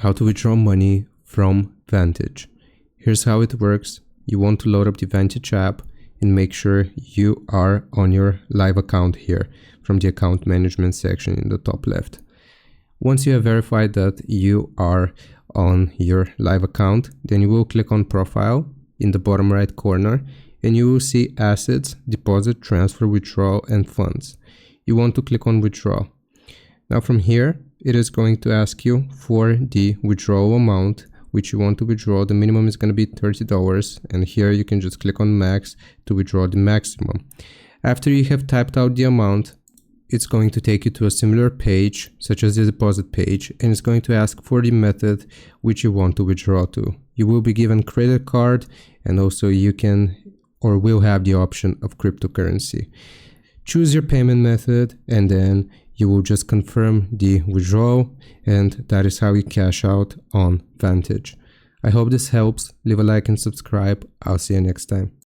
How to withdraw money from Vantage. Here's how it works. You want to load up the Vantage app and make sure you are on your live account here from the account management section in the top left. Once you have verified that you are on your live account, then you will click on Profile in the bottom right corner and you will see Assets, Deposit, Transfer, Withdrawal and Funds. You want to click on Withdraw. Now from here, it is going to ask you for the withdrawal amount which you want to withdraw. The minimum is going to be $30, and here you can just click on Max to withdraw the maximum. After you have typed out the amount, it's going to take you to a similar page such as the deposit page, and it's going to ask for the method which you want to withdraw to. You will be given credit card, and also you can or will have the option of cryptocurrency. Choose your payment method and then you will just confirm the withdrawal, and that is how you cash out on Vantage. I hope this helps. Leave a like and subscribe. I'll see you next time.